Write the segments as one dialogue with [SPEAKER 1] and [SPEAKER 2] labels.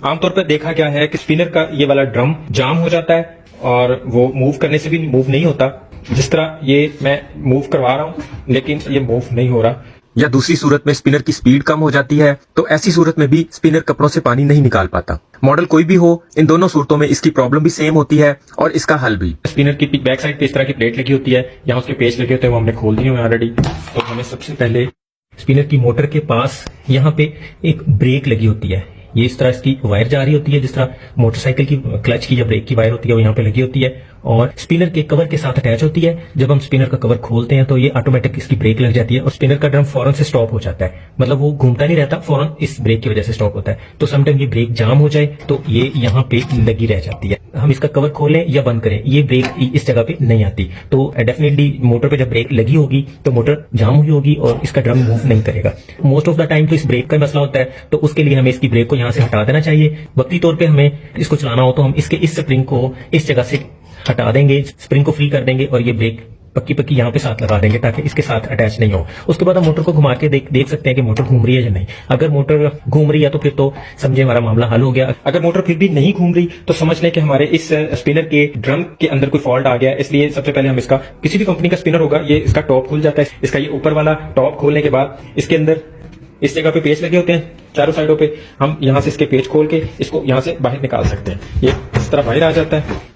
[SPEAKER 1] आमतौर पर देखा गया है कि स्पिनर का ये वाला ड्रम जाम हो जाता है और वो मूव करने से भी मूव नहीं होता। जिस तरह ये मैं मूव करवा रहा हूं लेकिन ये मूव नहीं हो रहा। या दूसरी सूरत में स्पिनर की स्पीड कम हो जाती है, तो ऐसी सूरत में भी स्पिनर कपड़ों से पानी नहीं निकाल पाता। मॉडल कोई भी हो, इन दोनों सूरतों में इसकी प्रॉब्लम भी सेम होती है और इसका हल भी। स्पिनर की बैक साइड पे इस तरह की प्लेट लगी होती है, यहाँ उसके पेच लगे होते हैं, वो हमने खोल दिए हैं ऑलरेडी। तो हमें सबसे पहले स्पिनर की मोटर के पास यहाँ पे एक ब्रेक लगी होती है। ये इस तरह इसकी वायर जा रही होती है, जिस तरह मोटरसाइकिल की क्लच की या ब्रेक की वायर होती है वो यहाँ पे लगी होती है और स्पिनर के कवर के साथ अटैच होती है। जब हम स्पिनर का कवर खोलते हैं तो ये ऑटोमेटिक इसकी ब्रेक लग जाती है और स्पिनर का ड्रम फौरन से स्टॉप हो जाता है। मतलब वो घूमता नहीं रहता, फौरन इस ब्रेक की वजह से स्टॉप होता है। तो समटाइम ये ब्रेक जाम हो जाए तो ये यहाँ पे लगी रह जाती है। हम इसका कवर खोलें या बंद करें, ये ब्रेक इस जगह पे नहीं आती। तो डेफिनेटली मोटर पे जब ब्रेक लगी होगी तो मोटर जाम हुई होगी और इसका ड्रम मूव नहीं करेगा। मोस्ट ऑफ द टाइम तो इस ब्रेक का मसला होता है, तो उसके लिए हमें इसकी ब्रेक को यहाँ से हटा देना चाहिए। वक्ती तौर पे हमें इसको चलाना हो तो हम इसके इस स्प्रिंग को इस जगह से हटा देंगे, स्प्रिंग को फ्री कर देंगे और ये ब्रेक पक्की पक्की यहाँ पे साथ लगा देंगे ताकि इसके साथ अटैच नहीं हो। उसके बाद हम मोटर को घुमा के देख सकते हैं कि मोटर घूम रही है या नहीं। अगर मोटर घूम रही है तो फिर तो समझे हमारा मामला हल हो गया। अगर मोटर फिर भी नहीं घूम रही तो समझ लें कि हमारे इस स्पिनर के ड्रम के अंदर कोई फॉल्ट आ गया। इसलिए सबसे पहले हम इसका, किसी भी कंपनी का स्पिनर होगा, ये इसका टॉप खुल जाता है। इसका ये ऊपर वाला टॉप खोलने के बाद इसके अंदर इस जगह पे पेच लगे होते हैं चारों साइडों पे। हम यहाँ से इसके पेच खोल के इसको यहाँ से बाहर निकाल सकते हैं। ये इस तरह बाहर आ जाता है।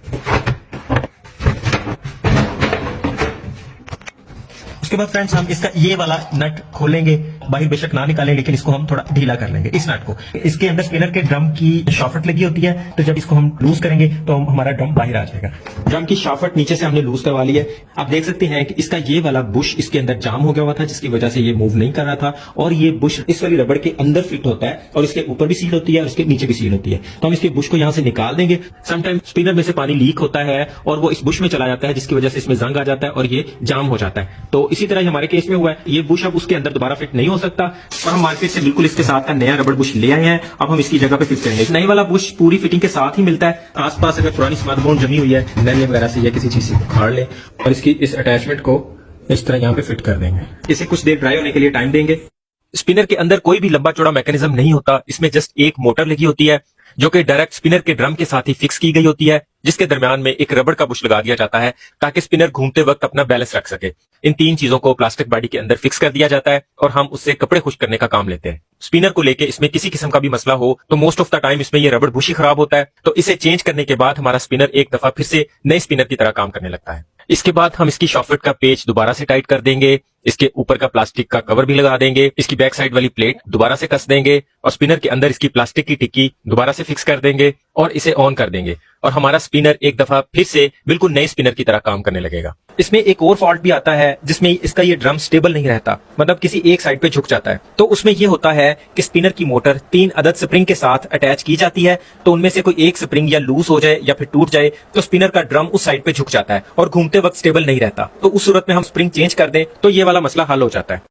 [SPEAKER 1] उसके बाद फ्रेंड्स हम इसका ये वाला नट खोलेंगे, बाहर बेशक ना निकालें लेकिन इसको हम थोड़ा ढीला कर लेंगे इस नट को। इसके अंदर स्पिनर के ड्रम की शाफ्ट लगी होती है, तो जब इसको हम लूज करेंगे तो हमारा ड्रम बाहर आ जाएगा। ड्रम की शाफ्ट नीचे से हमने लूज करवा ली है। आप देख सकते हैं कि इसका ये वाला बुश इसके अंदर जाम हो गया हुआ था, जिसकी वजह से ये मूव नहीं कर रहा था। और ये बुश इस वाली रबड़ के अंदर फिट होता है और इसके ऊपर भी सील होती है और इसके नीचे भी सील होती है। तो हम इसके बुश को यहाँ से निकाल देंगे। समटाइम स्पिनर में से पानी लीक होता है और वो इस बुश में चला जाता है, जिसकी वजह से इसमें जंग आ जाता है और ये जाम हो जाता है। तो इसी तरह हमारे केस में हुआ है। ये बुश अब उसके अंदर दोबारा फिट नहीं हो सकता और हम मार्केट से बिल्कुल इसके साथ का नया रबड़ बुश ले आए हैं। अब हम इसकी जगह पे फिट करेंगे। नई वाला बुश पूरी फिटिंग के साथ ही मिलता है। आसपास अगर पुरानी स्मार्टफोन जमी हुई है नैले वगैरह से या किसी चीज से उखाड़ लें और इसकी इस अटैचमेंट को इस तरह यहाँ पे फिट कर देंगे। इसे कुछ देर ड्राई होने के लिए टाइम देंगे। स्पिनर के अंदर कोई भी लंबा चौड़ा मैकेनिज्म नहीं होता। इसमें जस्ट एक मोटर लगी होती है जो कि डायरेक्ट स्पिनर के ड्रम के साथ ही फिक्स की गई होती है, जिसके दरमियान में एक रबड़ का बुश लगा दिया जाता है ताकि स्पिनर घूमते वक्त अपना बैलेंस रख सके। इन तीन चीजों को प्लास्टिक बॉडी के अंदर फिक्स कर दिया जाता है और हम उससे कपड़े खुश करने का काम लेते हैं। स्पिनर को लेके इसमें किसी किस्म का भी मसला हो तो मोस्ट ऑफ द टाइम इसमें ये रबड़ बुश ही खराब होता है। तो इसे चेंज करने के बाद हमारा स्पिनर एक दफा फिर से नए स्पिनर की तरह काम करने लगता है। इसके बाद हम इसकी शॉफ्ट का पेच दोबारा से टाइट कर देंगे। इसके ऊपर का प्लास्टिक का कवर भी लगा देंगे। इसकी बैक साइड वाली प्लेट दोबारा से कस देंगे और स्पिनर के अंदर इसकी प्लास्टिक की टिक्की दोबारा से फिक्स कर देंगे और इसे ऑन कर देंगे और हमारा स्पिनर एक दफा फिर से बिल्कुल नए स्पिनर की तरह काम करने लगेगा। इसमें एक और फॉल्ट भी आता है जिसमें इसका ये ड्रम स्टेबल नहीं रहता, मतलब किसी एक साइड पे झुक जाता है। तो उसमें ये होता है कि स्पिनर की मोटर 3 अदद स्प्रिंग के साथ अटैच की जाती है, तो उनमें से कोई एक स्प्रिंग या लूज हो जाए या फिर टूट जाए तो स्पिनर का ड्रम उस साइड पे झुक जाता है और घूमते वक्त स्टेबल नहीं रहता। तो उस सूरत में हम स्प्रिंग चेंज कर दें तो ये वाला मसला हल हो जाता है।